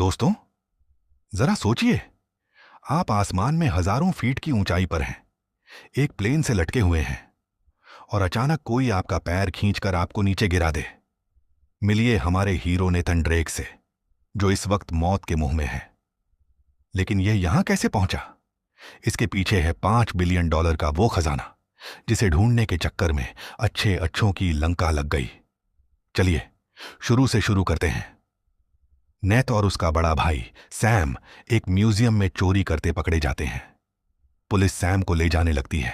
दोस्तों, जरा सोचिए। आप आसमान में हजारों फीट की ऊंचाई पर हैं, एक प्लेन से लटके हुए हैं, और अचानक कोई आपका पैर खींचकर आपको नीचे गिरा दे। मिलिए हमारे हीरो नेथन ड्रेक से, जो इस वक्त मौत के मुंह में है। लेकिन यह यहां कैसे पहुंचा? इसके पीछे है $5 बिलियन का वो खजाना जिसे ढूंढने के चक्कर में अच्छे अच्छों की लंका लग गई। चलिए शुरू से शुरू करते हैं। नेथ और उसका बड़ा भाई सैम एक म्यूजियम में चोरी करते पकड़े जाते हैं। पुलिस सैम को ले जाने लगती है।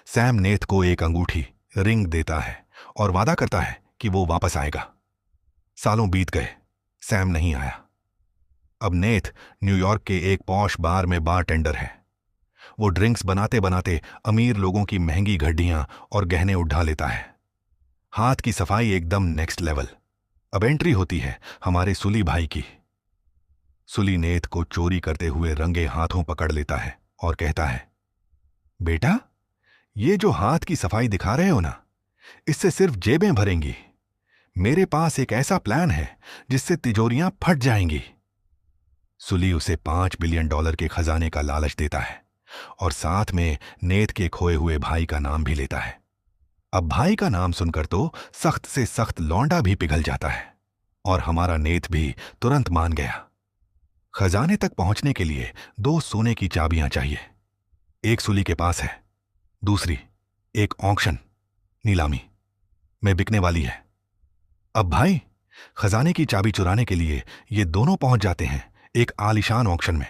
सैम नेथ को एक अंगूठी रिंग देता है और वादा करता है कि वो वापस आएगा। सालों बीत गए, सैम नहीं आया। अब नेथ न्यूयॉर्क के एक पॉश बार में बारटेंडर है। वो ड्रिंक्स बनाते बनाते अमीर लोगों की महंगी घड़ियां और गहने उठा लेता है। हाथ की सफाई एकदम नेक्स्ट लेवल। अब एंट्री होती है हमारे सुली भाई की। सुली नेथ को चोरी करते हुए रंगे हाथों पकड़ लेता है और कहता है, बेटा, ये जो हाथ की सफाई दिखा रहे हो ना, इससे सिर्फ जेबें भरेंगी। मेरे पास एक ऐसा प्लान है जिससे तिजोरियां फट जाएंगी। सुली उसे $5 बिलियन के खजाने का लालच देता है और साथ में नेथ के खोए हुए भाई का नाम भी लेता है। अब भाई का नाम सुनकर तो सख्त से सख्त लौंडा भी पिघल जाता है और हमारा नेथ भी तुरंत मान गया। खजाने तक पहुंचने के लिए 2 सोने की चाबियां चाहिए। एक सुली के पास है, दूसरी एक ऑक्शन नीलामी में बिकने वाली है। अब भाई खजाने की चाबी चुराने के लिए ये दोनों पहुंच जाते हैं एक आलीशान ऑक्शन में।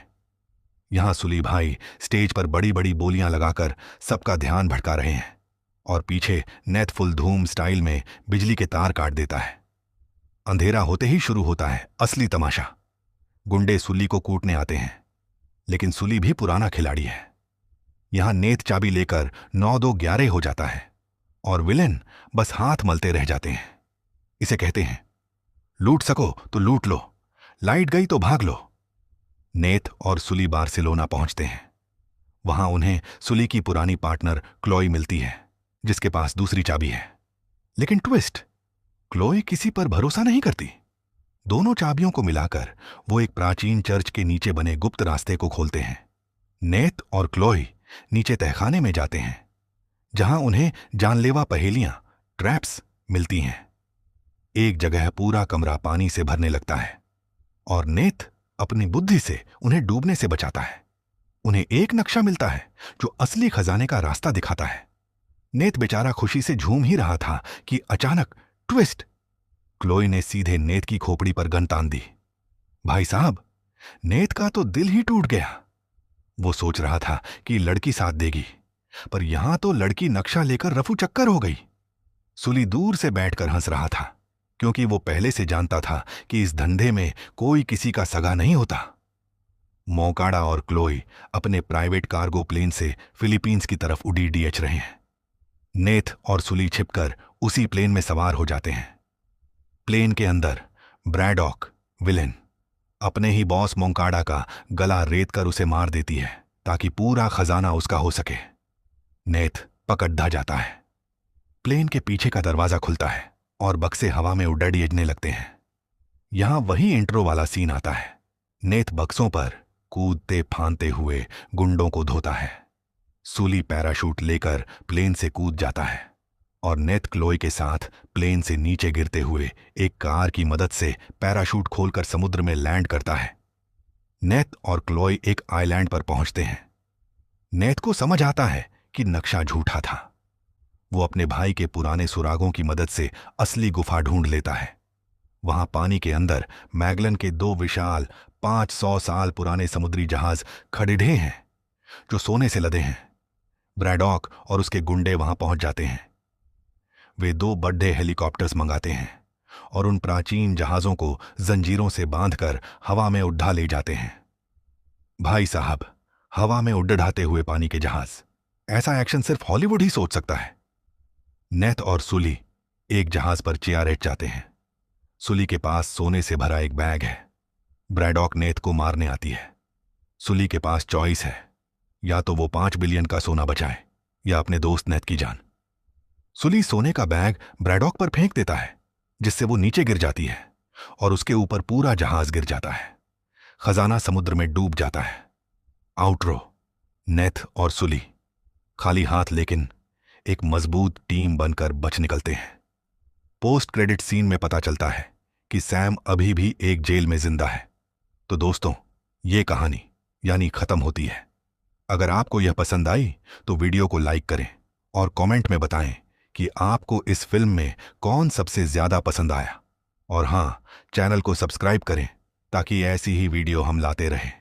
यहां सुली भाई स्टेज पर बड़ी बड़ी बोलियां लगाकर सबका ध्यान भटका रहे हैं और पीछे नेथ फुल धूम स्टाइल में बिजली के तार काट देता है। अंधेरा होते ही शुरू होता है असली तमाशा। गुंडे सुली को कूटने आते हैं, लेकिन सुली भी पुराना खिलाड़ी है। यहां नेथ चाबी लेकर 9-2-11 हो जाता है और विलेन बस हाथ मलते रह जाते हैं। इसे कहते हैं, लूट सको तो लूट लो, लाइट गई तो भाग लो। नेथ और सुली बार्सिलोना पहुंचते हैं। वहां उन्हें सुली की पुरानी पार्टनर क्लोई मिलती है, जिसके पास दूसरी चाबी है। लेकिन ट्विस्ट, क्लोई किसी पर भरोसा नहीं करती। दोनों चाबियों को मिलाकर वो एक प्राचीन चर्च के नीचे बने गुप्त रास्ते को खोलते हैं। नेथ और क्लोई नीचे तहखाने में जाते हैं, जहां उन्हें जानलेवा पहेलियां, ट्रैप्स मिलती हैं। एक जगह पूरा कमरा पानी से भरने लगता है और नेथ अपनी बुद्धि से उन्हें डूबने से बचाता है। उन्हें एक नक्शा मिलता है जो असली खजाने का रास्ता दिखाता है। नेथ बेचारा खुशी से झूम ही रहा था कि अचानक ट्विस्ट, क्लोई ने सीधे नेथ की खोपड़ी पर गन तान दी। भाई साहब, नेथ का तो दिल ही टूट गया। वो सोच रहा था कि लड़की साथ देगी, पर यहां तो लड़की नक्शा लेकर रफू चक्कर हो गई। सुली दूर से बैठकर हंस रहा था, क्योंकि वो पहले से जानता था कि इस धंधे में कोई किसी का सगा नहीं होता। मोकाड़ा और क्लोई अपने प्राइवेट कार्गो प्लेन से फिलीपींस की तरफ उड़ीडीएच रहे हैं। नेथ और सुली छिपकर उसी प्लेन में सवार हो जाते हैं। प्लेन के अंदर ब्रैडॉक विलेन अपने ही बॉस मोकाड़ा का गला रेत कर उसे मार देती है ताकि पूरा खजाना उसका हो सके। नेथ पकड़ जाता है। प्लेन के पीछे का दरवाजा खुलता है और बक्से हवा में उड़ीडीएचने लगते हैं। यहां वही इंट्रो वाला सीन आता है। नेथ बक्सों पर कूदते फांदते हुए गुंडों को धोता है। सुली पैराशूट लेकर प्लेन से कूद जाता है और नेथ क्लोई के साथ प्लेन से नीचे गिरते हुए एक कार की मदद से पैराशूट खोलकर समुद्र में लैंड करता है। नेथ और क्लोई एक आइलैंड पर पहुंचते हैं। नेथ को समझ आता है कि नक्शा झूठा था। वो अपने भाई के पुराने सुरागों की मदद से असली गुफा ढूंढ लेता है। वहां पानी के अंदर मैगलन के 2 विशाल 500 साल पुराने समुद्री जहाज खड़े हैं जो सोने से लदे हैं। ब्रैडॉक और उसके गुंडे वहां पहुंच जाते हैं। वे 2 बड़े हेलीकॉप्टर्स मंगाते हैं और उन प्राचीन जहाजों को जंजीरों से बांधकर हवा में उड़ा ले जाते हैं। भाई साहब, हवा में उड़ाते हुए पानी के जहाज, ऐसा एक्शन सिर्फ हॉलीवुड ही सोच सकता है। नेथ और सुली एक जहाज पर चियारेट जाते हैं। सुली के पास सोने से भरा एक बैग है। ब्रैडॉक नेथ को मारने आती है। सुली के पास चॉइस है, या तो वो 5 बिलियन का सोना बचाए या अपने दोस्त नेथ की जान। सुली सोने का बैग ब्रैडॉक पर फेंक देता है, जिससे वो नीचे गिर जाती है और उसके ऊपर पूरा जहाज गिर जाता है। खजाना समुद्र में डूब जाता है। आउटरो, नेथ और सुली खाली हाथ लेकिन एक मजबूत टीम बनकर बच निकलते हैं। पोस्ट क्रेडिट सीन में पता चलता है कि सैम अभी भी एक जेल में जिंदा है। तो दोस्तों, ये कहानी यानी खत्म होती है। अगर आपको यह पसंद आई तो वीडियो को लाइक करें और कमेंट में बताएं कि आपको इस फिल्म में कौन सबसे ज्यादा पसंद आया। और हां, चैनल को सब्सक्राइब करें ताकि ऐसी ही वीडियो हम लाते रहें।